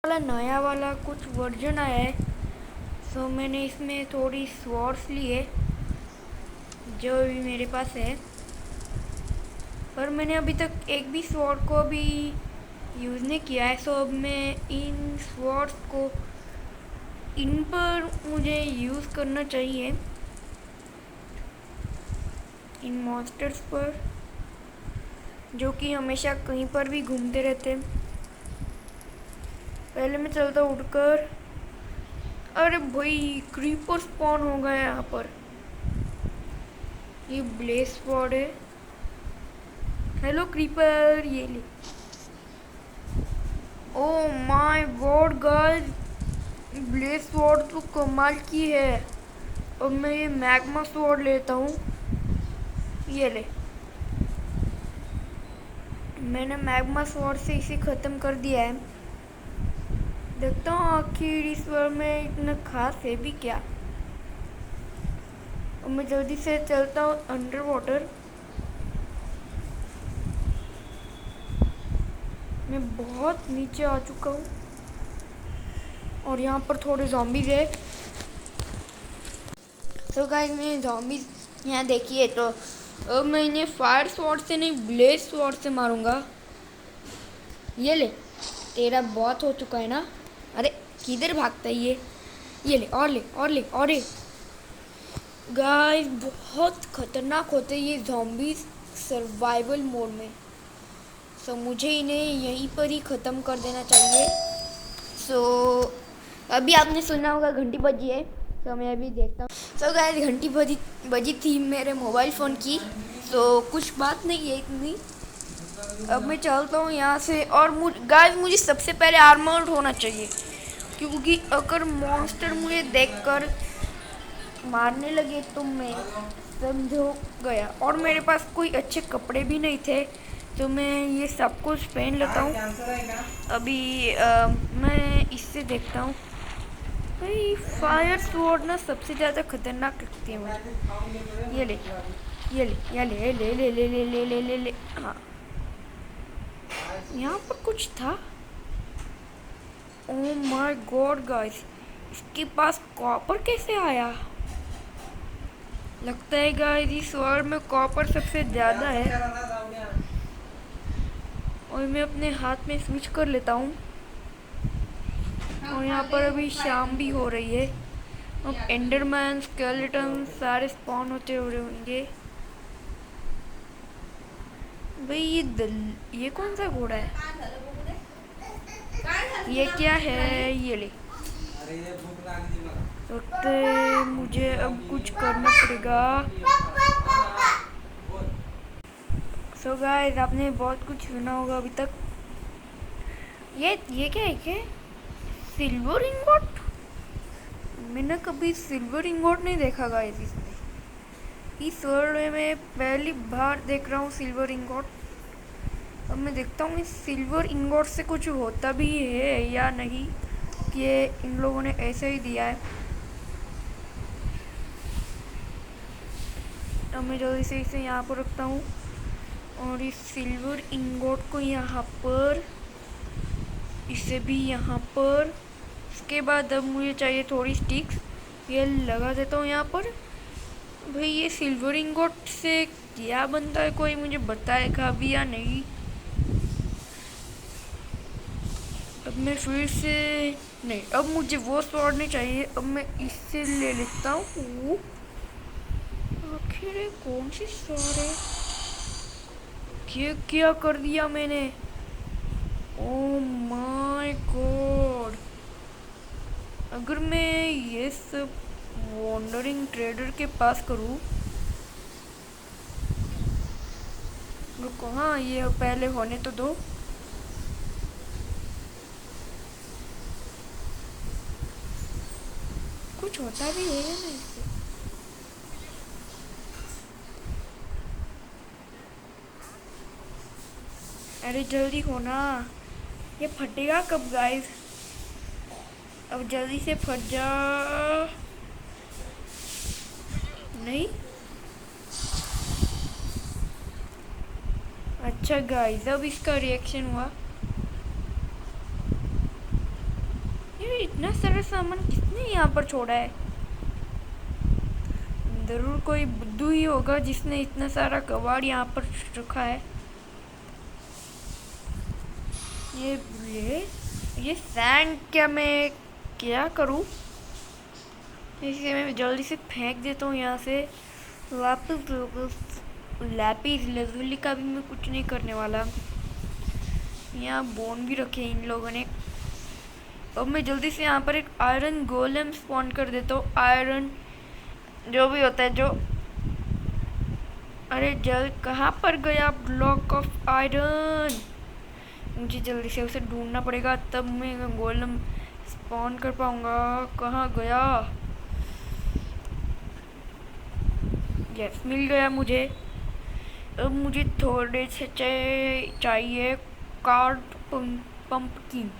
नया वाला कुछ वर्जन आया है। सो मैंने इसमें थोड़ी स्वॉर्ड्स ली है जो भी मेरे पास है, पर मैंने अभी तक एक भी स्वॉर्ड को भी यूज़ नहीं किया है। सो अब मैं इन स्वॉर्ड्स को इन पर मुझे यूज़ करना चाहिए, इन मॉन्स्टर्स पर जो कि हमेशा कहीं पर भी घूमते रहते हैं। पहले मैं चलता उठकर, अरे भाई क्रीपर स्पॉन हो गया यहाँ पर। ये ब्लेज स्वॉर्ड है। हेलो क्रीपर, ये ले। Oh my god guys, blaze sword तो कमाल की है। अब मैं ये मैग्मा स्वॉर्ड लेता हूँ, ये ले। मैंने मैग्मा स्वॉर्ड से इसे ख़त्म कर दिया है। देखता हूँ आखिर इस वर्ड में इतना खास है भी क्या। और मैं जल्दी से चलता हूँ अंडर वाटर। मैं बहुत नीचे आ चुका हूँ और यहाँ पर थोड़े ज़ॉम्बीज़ है। तो गाइस मैंने ज़ॉम्बीज़ यहाँ देखिए, तो अब मैं इन्हें फायर स्वॉर्ड से नहीं ब्लेज स्वॉर्ड से मारूंगा। ये ले, तेरा बहुत हो चुका है ना। अरे किधर भागता है ये ले और ले और ले और ले। गाइस बहुत खतरनाक होते हैं ये ज़ॉम्बीज़ सर्वाइवल मोड में। सो मुझे इन्हें यहीं पर ही ख़त्म कर देना चाहिए। सो अभी आपने सुना होगा घंटी बजी है, तो मैं अभी देखता हूँ। सो गाइस घंटी बजी थी मेरे मोबाइल फ़ोन की। सो कुछ बात नहीं है इतनी। अब मैं चलता हूँ यहाँ से, और गाइस मुझे सबसे पहले आर्मर्ड होना चाहिए, क्योंकि अगर मॉन्स्टर मुझे देखकर मारने लगे तो मैं समझो गया। और मेरे पास कोई अच्छे कपड़े भी नहीं थे, तो मैं ये सब कुछ पहन लेता हूँ। अभी मैं इससे देखता हूँ। भाई फायर स्वॉर्ड ना सबसे ज़्यादा खतरनाक लगती है मुझे। ये ले ये ले ये ले ले ले ले ले ले ले ले ले। हाँ, यहाँ पर कुछ था। ओह माय गॉड गाइस, इसके पास कॉपर कैसे आया। लगता है गाइस इस वर्ल्ड में कॉपर सबसे ज़्यादा है। और मैं अपने हाथ में स्विच कर लेता हूँ। और यहाँ पर अभी शाम भी हो रही है। अब एंडरमैन स्केलेटन सारे स्पॉन होते हो रहे होंगे। भाई ये कौन सा घोड़ा है, ये क्या है। ये ले, तो मुझे अब कुछ करना पड़ेगा। सो गाइस आपने बहुत कुछ सुना होगा अभी तक। ये क्या है, क्या सिल्वर इंगॉट। मैंने कभी सिल्वर इंगॉट नहीं देखा गाइस इसमें। इस वर्ल्ड में मैं पहली बार देख रहा हूँ सिल्वर इंगॉट। अब मैं देखता हूँ इस सिल्वर इंगॉट से कुछ होता भी है या नहीं, कि ये इन लोगों ने ऐसे ही दिया है। अब मैं जल्दी से इसे यहाँ पर रखता हूँ और इस सिल्वर इंगॉट को यहाँ पर, इसे भी यहाँ पर। इसके बाद अब मुझे चाहिए थोड़ी स्टिक्स, ये लगा देता हूँ यहाँ पर। भाई ये सिल्वर इंगॉट से क्या बनता है, कोई मुझे बताएगा भी या नहीं। अब मैं फिर से नहीं, अब मुझे वो स्वॉर्ड नहीं चाहिए। अब मैं इससे ले लेता हूँ। आखिर कौन सी स्वॉर्ड है, क्या कर दिया मैंने। ओह माय गॉड, अगर मैं ये सब वॉन्डरिंग ट्रेडर के पास करूँ। रुको, हाँ ये पहले होने तो दो। कुछ होता भी है या नहीं इससे। अरे जल्दी होना, ये फटेगा कब गाइस। अब जल्दी से फट जा। नहीं, अच्छा गाइस अब इसका रिएक्शन हुआ। इतना सारा सामान किसने यहाँ पर छोड़ा है? जरूर कोई बुद्धू ही होगा जिसने इतना सारा कबाड़ यहाँ पर रखा है। ये सैंड क्या मैं क्या करूँ? इसे मैं जल्दी से फेंक देता हूँ यहाँ से। वापस लैपिस लेजुली का भी मैं कुछ नहीं करने वाला। यहाँ बोन भी रखे इन लोगों ने। अब मैं जल्दी से यहाँ पर एक आयरन गोलेम स्पॉन कर देता हूँ। आयरन जो भी होता है जो, अरे जल कहाँ पर गया ब्लॉक ऑफ आयरन? मुझे जल्दी से उसे ढूंढना पड़ेगा, तब मैं गोलम स्पॉन कर पाऊंगा। कहाँ गया? यस, मिल गया मुझे। अब मुझे थोड़े से चाहिए कार्ड पंपकिन।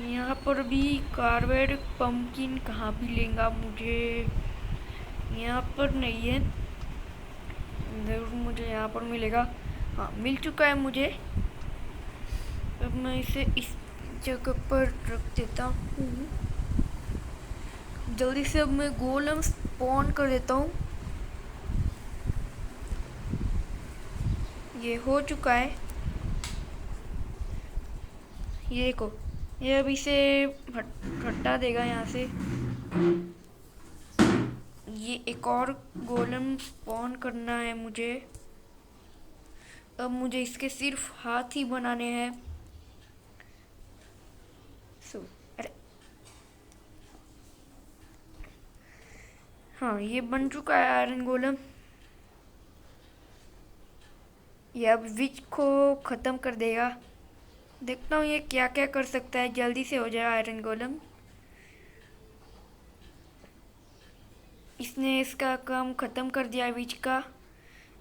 यहाँ पर भी कार्बेड पंपकिन कहाँ भी लेगा मुझे? यहाँ पर नहीं है, जरूर मुझे यहाँ पर मिलेगा। हाँ, मिल चुका है मुझे। अब मैं इसे इस जगह पर रख देता हूँ। जल्दी से अब मैं गोलम स्पॉन कर देता हूँ। ये हो चुका है। ये देखो, ये अब इसे हटा देगा यहाँ से। ये एक और गोलम स्पॉन करना है मुझे। अब मुझे इसके सिर्फ हाथ ही बनाने हैं। अरे हाँ, ये बन चुका है आयरन गोलम। ये अब विच को ख़त्म कर देगा। देखता हूँ ये क्या क्या कर सकता है। जल्दी से हो जाए आयरन गोलम। इसने इसका काम ख़त्म कर दिया विच का।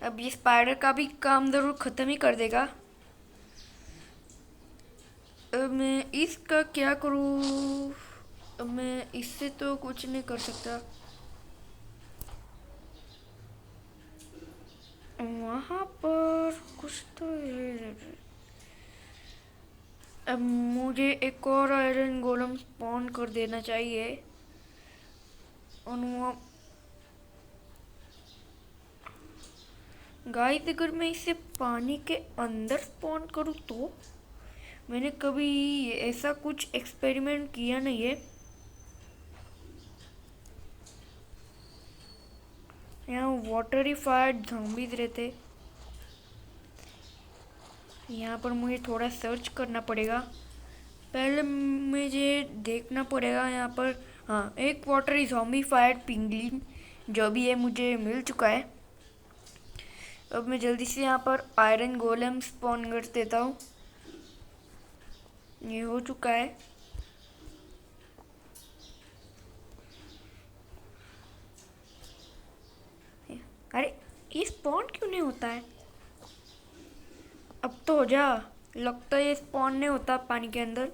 अब ये स्पाइडर का भी काम ज़रूर ख़त्म ही कर देगा। अब मैं इसका क्या करूँ? अब मैं इससे तो कुछ नहीं कर सकता। वहाँ पर कुछ तो है। अब मुझे एक और आयरन गोलम स्पॉन कर देना चाहिए। और गाइस, अगर मैं इसे पानी के अंदर स्पॉन करूँ तो? मैंने कभी ऐसा कुछ एक्सपेरिमेंट किया नहीं है। यहाँ वाटरीफाइड ज़ॉम्बीज रहते। यहाँ पर मुझे थोड़ा सर्च करना पड़ेगा। पहले मुझे देखना पड़ेगा यहाँ पर। हाँ, एक वाटर ज़ॉम्बीफाइड पिंगलिन जो भी है मुझे मिल चुका है। अब मैं जल्दी से यहाँ पर आयरन गोलम स्पॉन कर देता हूँ। ये हो चुका है। अरे, ये स्पॉन क्यों नहीं होता है? अब तो हो जा। लगता है ये स्पॉन नहीं होता पानी के अंदर।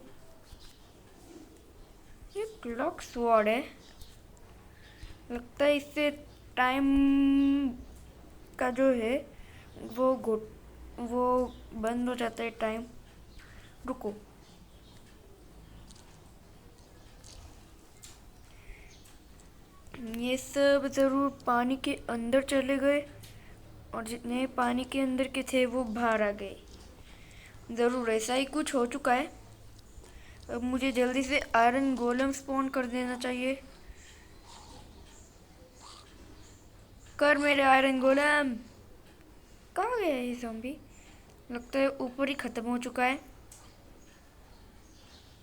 ये क्लॉक स्वॉर्ड है। लगता है इससे टाइम का जो है वो बंद हो जाता है टाइम। रुको, ये सब ज़रूर पानी के अंदर चले गए और जितने पानी के अंदर के थे वो बाहर आ गए। ज़रूर ऐसा ही कुछ हो चुका है। अब मुझे जल्दी से आयरन गोलम स्पॉन कर देना चाहिए। कर मेरे आयरन गोलम। कहाँ गया ये ज़ॉम्बी? लगता है ऊपर ही ख़त्म हो चुका है।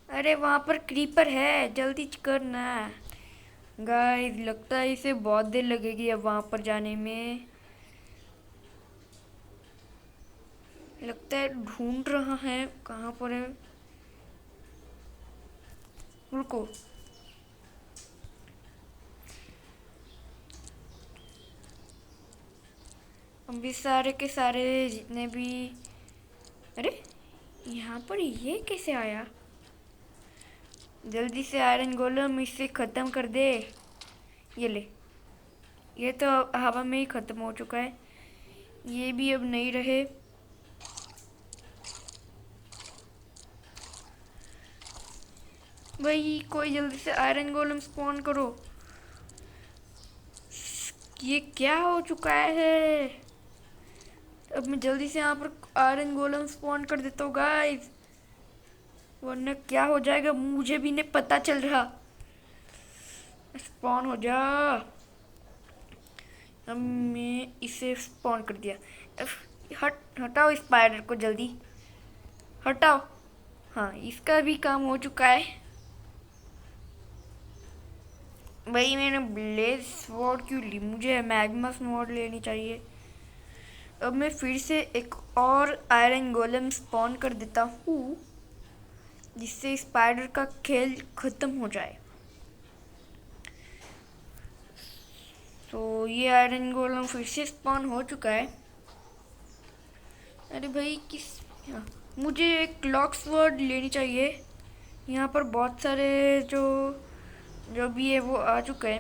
अरे वहाँ पर क्रीपर है, जल्दी करना। गाइस, लगता है इसे बहुत देर लगेगी अब वहाँ पर जाने में। लगता है ढूंढ रहा है कहाँ पर है। रुको, अभी सारे के सारे जितने भी, अरे यहाँ पर ये कैसे आया? जल्दी से आयरन गोलम इसे ख़त्म कर दे। ये ले, ये तो हवा में ही ख़त्म हो चुका है। ये भी अब नहीं रहे। भाई कोई जल्दी से आयरन गोलम स्पॉन करो। ये क्या हो चुका है? अब मैं जल्दी से यहाँ पर आयरन गोलम स्पॉन कर देता हूँ गाइस, वरना क्या हो जाएगा मुझे भी नहीं पता चल रहा। स्पॉन हो जा। अब मैं इसे स्पॉन कर दिया। हटाओ स्पाइडर को जल्दी, हटाओ। हाँ, इसका भी काम हो चुका है। भाई मैंने ब्लेज स्वॉर्ड क्यों ली? मुझे मैग्मा स्वॉर्ड लेनी चाहिए। अब मैं फिर से एक और आयरन गोलम स्पॉन कर देता हूँ, जिससे स्पाइडर का खेल खत्म हो जाए। तो ये आयरन गोलम फिर से स्पॉन हो चुका है। अरे भाई मुझे एक क्लॉक स्वॉर्ड लेनी चाहिए। यहाँ पर बहुत सारे जो जो भी है वो आ चुका है।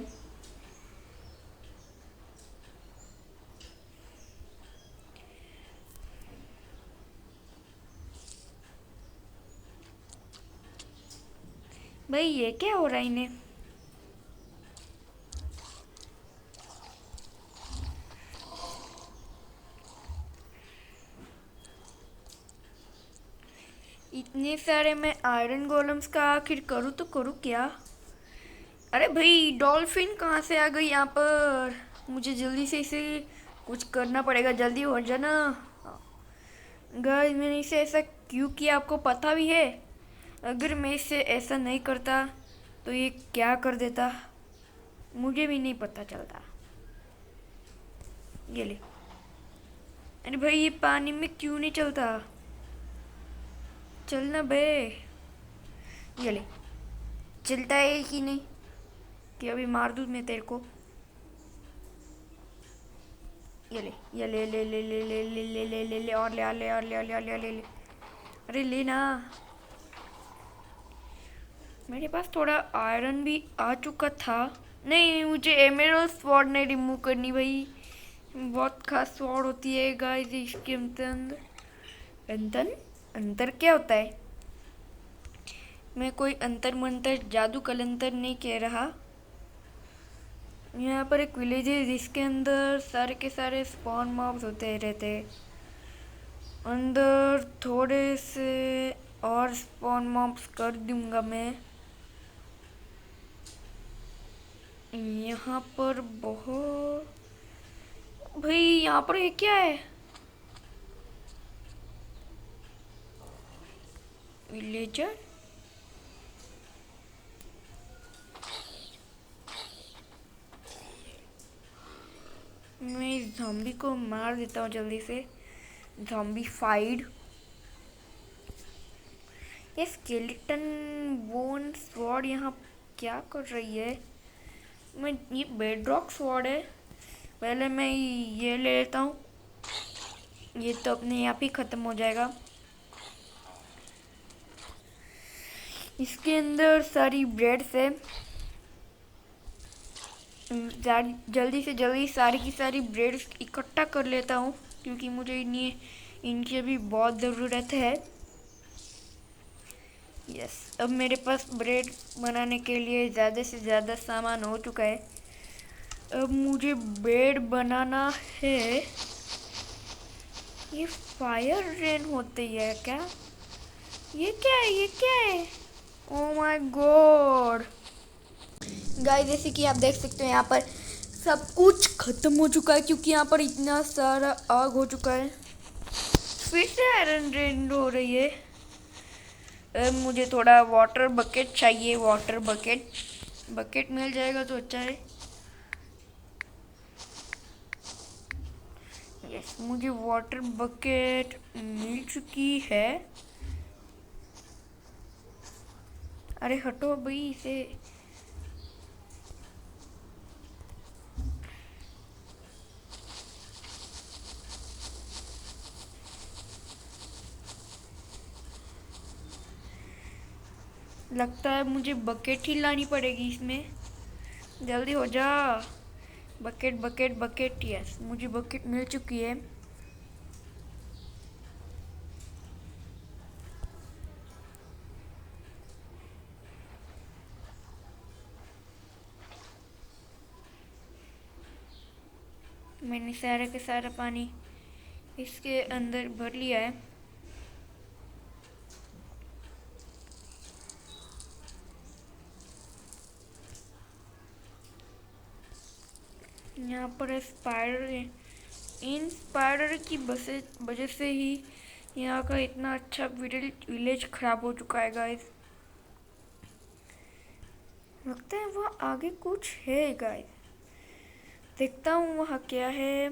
भाई ये क्या हो रहा है इन्हें? इतने सारे मैं आयरन गोलम्स का आखिर करूँ तो करूँ क्या? अरे भाई डॉल्फिन कहाँ से आ गई यहाँ पर? मुझे जल्दी से इसे कुछ करना पड़ेगा, जल्दी हो जाना। गाइस मैंने इसे ऐसा क्यों किया आपको पता भी है? अगर मैं इसे ऐसा नहीं करता तो ये क्या कर देता मुझे भी नहीं पता चलता। ये ले। अरे भाई ये पानी में क्यों नहीं चलता? चलना बे। ये ले। चलता है कि नहीं कि अभी मार दूँ मैं तेरे को? ये ले, ये ले ले ले ले ले ले ले ले ले ले और ले और ले और ले और ले और ले ले। अरे ले ना। मेरे पास थोड़ा आयरन भी आ चुका था। नहीं, मुझे एमेरल्ड स्वॉर्ड नहीं रिमूव करनी भाई। बहुत खास स्वॉर्ड होती है गाइस इसके अंदर। अंतर अंतर क्या होता है? मैं कोई अंतर मंतर जादू कलंतर नहीं कह रहा। यहाँ पर एक विलेज है जिसके अंदर सारे के सारे स्पॉन मॉब्स होते रहते। अंदर थोड़े से और स्पॉन मॉब्स कर दूंगा मैं। यहाँ पर बहुत भाई यहाँ पर ये क्या है? विलेजर। मैं इस ज़ॉम्बी को मार देता हूँ जल्दी से। Zombie FIDE. ये स्केलेटन बोन स्वॉर्ड यहाँ क्या कर रही है? मैं ये बेडरॉक स्वॉर्ड है। पहले मैं ये ले लेता हूँ, ये तो अपने आप ही ख़त्म हो जाएगा। इसके अंदर सारी ब्रेड्स है। जल्दी से जल्दी सारी की सारी ब्रेड्स इकट्ठा कर लेता हूँ, क्योंकि मुझे इनकी अभी बहुत ज़रूरत है। यस, अब मेरे पास ब्रेड बनाने के लिए ज़्यादा से ज़्यादा सामान हो चुका है। अब मुझे ब्रेड बनाना है। ये फायर रेन होती है क्या? ये क्या है? ये क्या है? ओ माय गॉड गाइस, जैसे कि आप देख सकते हो यहाँ पर सब कुछ खत्म हो चुका है, क्योंकि यहाँ पर इतना सारा आग हो चुका है। फिर से आयरन रेन हो रही है। अब मुझे थोड़ा वाटर बकेट चाहिए। वाटर बकेट मिल जाएगा तो अच्छा है। यस, मुझे वाटर बकेट मिल चुकी है। अरे हटो भाई इसे। लगता है मुझे बकेट ही लानी पड़ेगी इसमें। जल्दी हो जा। Bucket bucket bucket. यस, मुझे बकेट मिल चुकी है। मैंने सारा का सारा पानी इसके अंदर भर लिया है। यहाँ पर स्पाइडर, इन स्पाइडर की वजह से ही यहाँ का इतना अच्छा विलेज खराब हो चुका है गाइस। लगता है वहाँ आगे कुछ है गाइस, देखता हूँ वहाँ क्या है।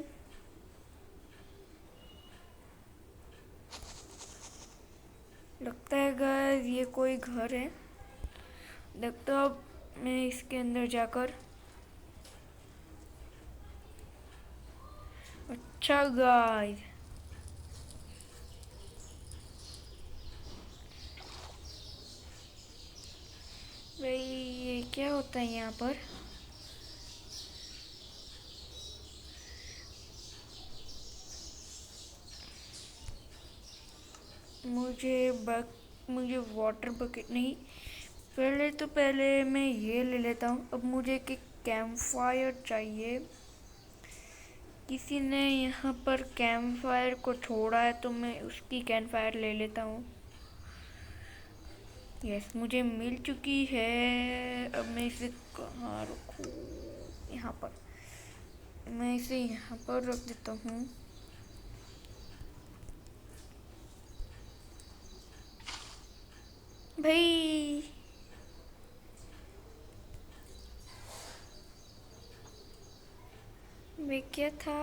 लगता है गाइस ये कोई घर है, देखता हूँ मैं इसके अंदर जाकर। अच्छा गाइस, भाई ये क्या होता है यहाँ पर? मुझे वाटर बकेट नहीं, पहले मैं ये ले लेता हूँ। अब मुझे एक कैंप फायर चाहिए। किसी ने यहाँ पर कैंप फायर को छोड़ा है तो मैं उसकी कैंप फायर ले लेता हूँ। यस, मुझे मिल चुकी है। अब मैं इसे कहाँ रखूँ? यहाँ पर, मैं इसे यहाँ पर रख देता हूँ। भाई वे क्या था?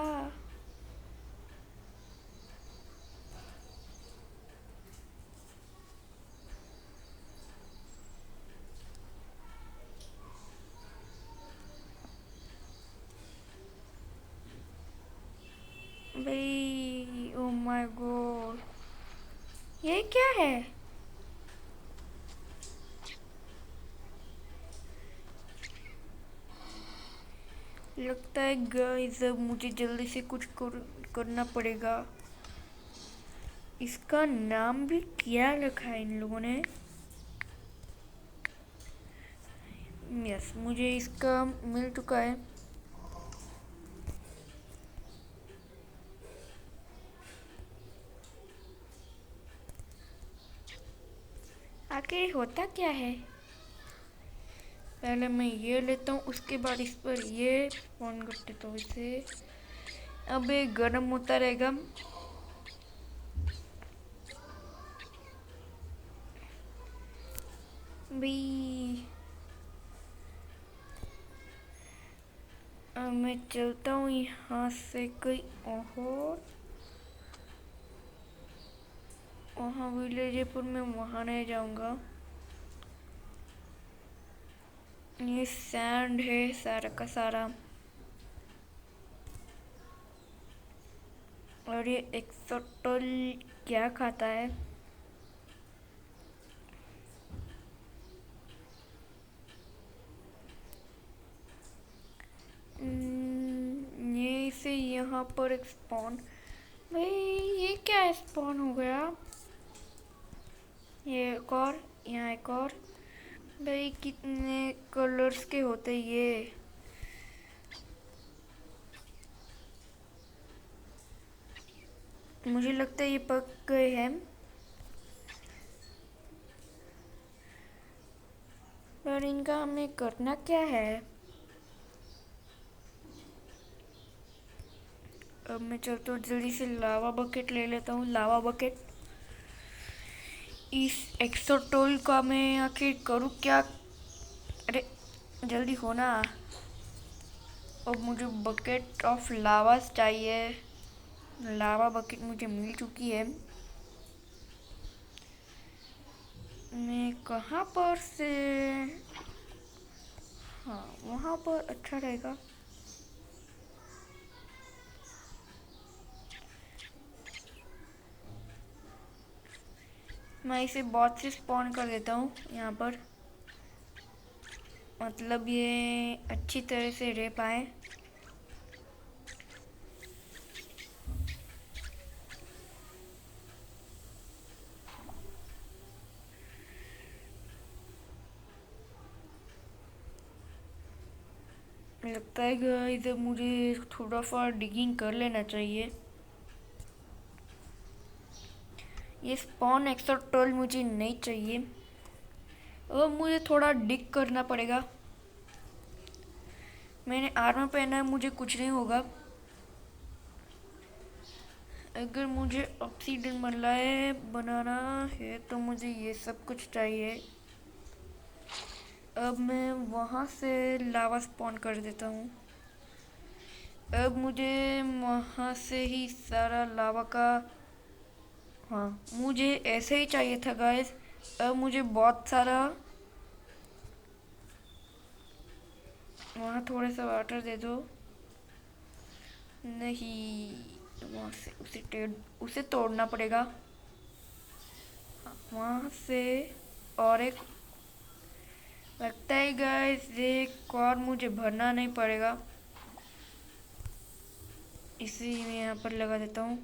भाई ओ माय गॉड, ये क्या है? लगता है गाइस अब मुझे जल्दी से कुछ करना पड़ेगा। इसका नाम भी क्या रखा है इन लोगों ने? यस, मुझे इसका मिल चुका है। आखिर होता क्या है? पहले मैं ये लेता हूँ, उसके बाद इस पर ये स्पॉन कर देता हूँ इसे। अब ये गर्म होता रहेगा। भाई अब मैं चलता हूँ यहाँ से कहीं और। वहाँ विलेज है पर मैं वहाँ नहीं जाऊँगा। ये सैंड है सारा का सारा, और ये एक्सोटल क्या खाता है? ये इसे यहाँ पर एक स्पॉन, भाई ये क्या स्पॉन हो गया? ये एक और, यहाँ एक और। भाई कितने कलर्स के होते ये? मुझे लगता है ये पक गए हैं। पर इनका हमें करना क्या है? अब मैं चलता हूँ, जल्दी से लावा बकेट ले लेता हूँ। लावा बकेट, इस एक्सोटोल का मैं आखिर करूँ क्या? अरे जल्दी होना। अब मुझे बकेट ऑफ लावास चाहिए। लावा बकेट मुझे मिल चुकी है। मैं कहाँ पर से, हाँ वहाँ पर अच्छा रहेगा। मैं इसे बहुत से स्पॉन कर देता हूँ यहाँ पर, मतलब ये अच्छी तरह से रह पाए। लगता है गाइस अब मुझे थोड़ा सा डिगिंग कर लेना चाहिए। ये स्पॉन एक्सोटोल मुझे नहीं चाहिए। अब मुझे थोड़ा डिग करना पड़ेगा। मैंने आर्मर पहना है, मुझे कुछ नहीं होगा। अगर मुझे ऑक्सीजन बनाना है तो मुझे ये सब कुछ चाहिए। अब मैं वहाँ से लावा स्पॉन कर देता हूँ। अब मुझे वहाँ से ही सारा लावा का, हाँ मुझे ऐसे ही चाहिए था गाइस। अब मुझे बहुत सारा, वहाँ थोड़ा सा वाटर दे दो। नहीं, वहाँ से उसे तोड़ना पड़ेगा। वहाँ से और एक, लगता है गाइस एक और मुझे भरना नहीं पड़ेगा, इसी में यहाँ पर लगा देता हूँ।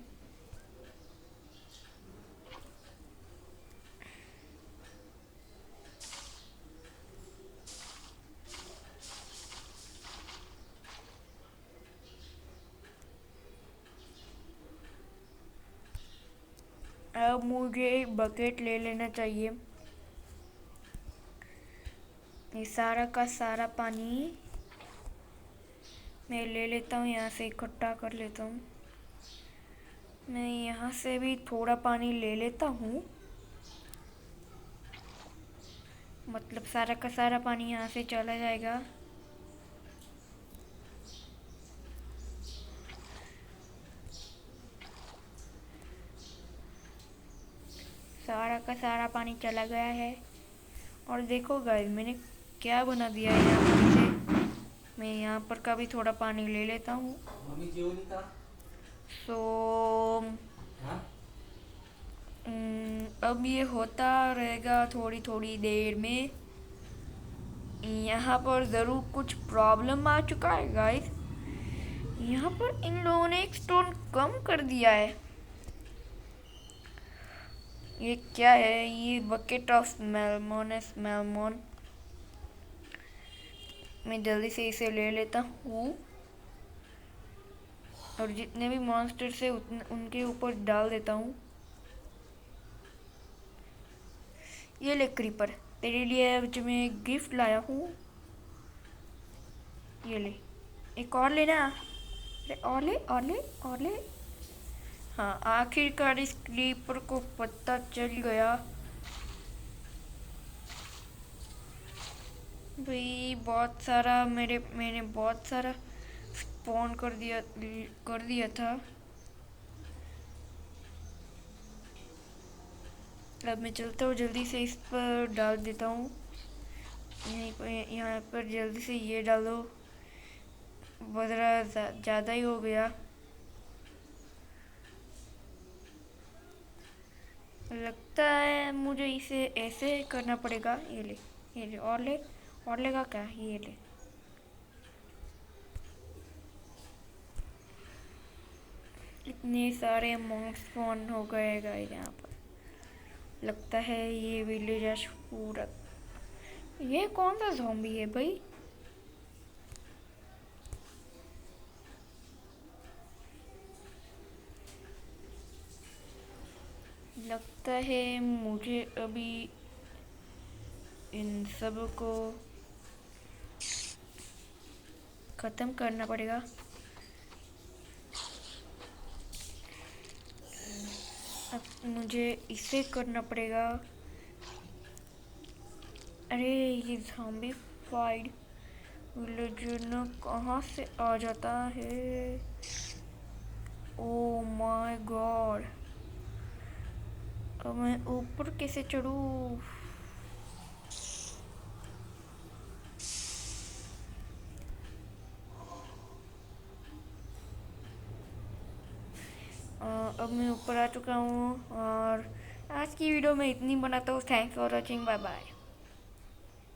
अब मुझे एक बकेट ले लेना चाहिए। ये सारा का सारा पानी मैं ले लेता हूँ, यहाँ से इकट्ठा कर लेता हूँ। मैं यहाँ से भी थोड़ा पानी ले लेता हूँ, मतलब सारा का सारा पानी यहाँ से चला जाएगा। सारा का सारा पानी चला गया है। और देखो गाइस मैंने क्या बना दिया है यहाँ पर से। मैं यहाँ पर का भी थोड़ा पानी ले लेता हूँ। सो अब ये होता रहेगा थोड़ी थोड़ी देर में। यहाँ पर ज़रूर कुछ प्रॉब्लम आ चुका है गाइस। यहाँ पर इन लोगों ने एक स्टोन कम कर दिया है। ये क्या है? ये बकेट ऑफ मेलमोन। मैं जल्दी से इसे ले लेता हूँ और जितने भी मॉन्स्टर्स है उनके ऊपर डाल देता हूँ। ये ले क्रीपर, तेरे लिए जो मैं गिफ्ट लाया हूँ। ये ले, एक और लेना। अरे और ले। हाँ आखिरकार इस क्रीपर को पता चल गया। भाई बहुत सारा मैंने बहुत सारा स्पॉन कर दिया था। अब मैं चलता हूँ, जल्दी से इस पर डाल देता हूँ। यहीं पर, यहाँ पर जल्दी से ये डालो। बदरा ज़्यादा ही हो गया। लगता है मुझे इसे ऐसे करना पड़ेगा। ये ले और लेगा क्या? ये ले। इतने सारे मॉन्क स्पॉन हो गए गाइस यहाँ पर। लगता है ये विलेज पूरा। ये कौन सा ज़ॉम्बी है भाई? लगता है मुझे अभी इन सब को ख़त्म करना पड़ेगा। अब मुझे इसे करना पड़ेगा। अरे ये ज़ॉम्बी फाइड विलेजर कहाँ से आ जाता है? ओह माय गॉड, अब मैं ऊपर कैसे चढ़ूँ? अब मैं ऊपर आ चुका हूँ और आज की वीडियो में इतनी बनाता हूँ। Thanks for watching, bye bye.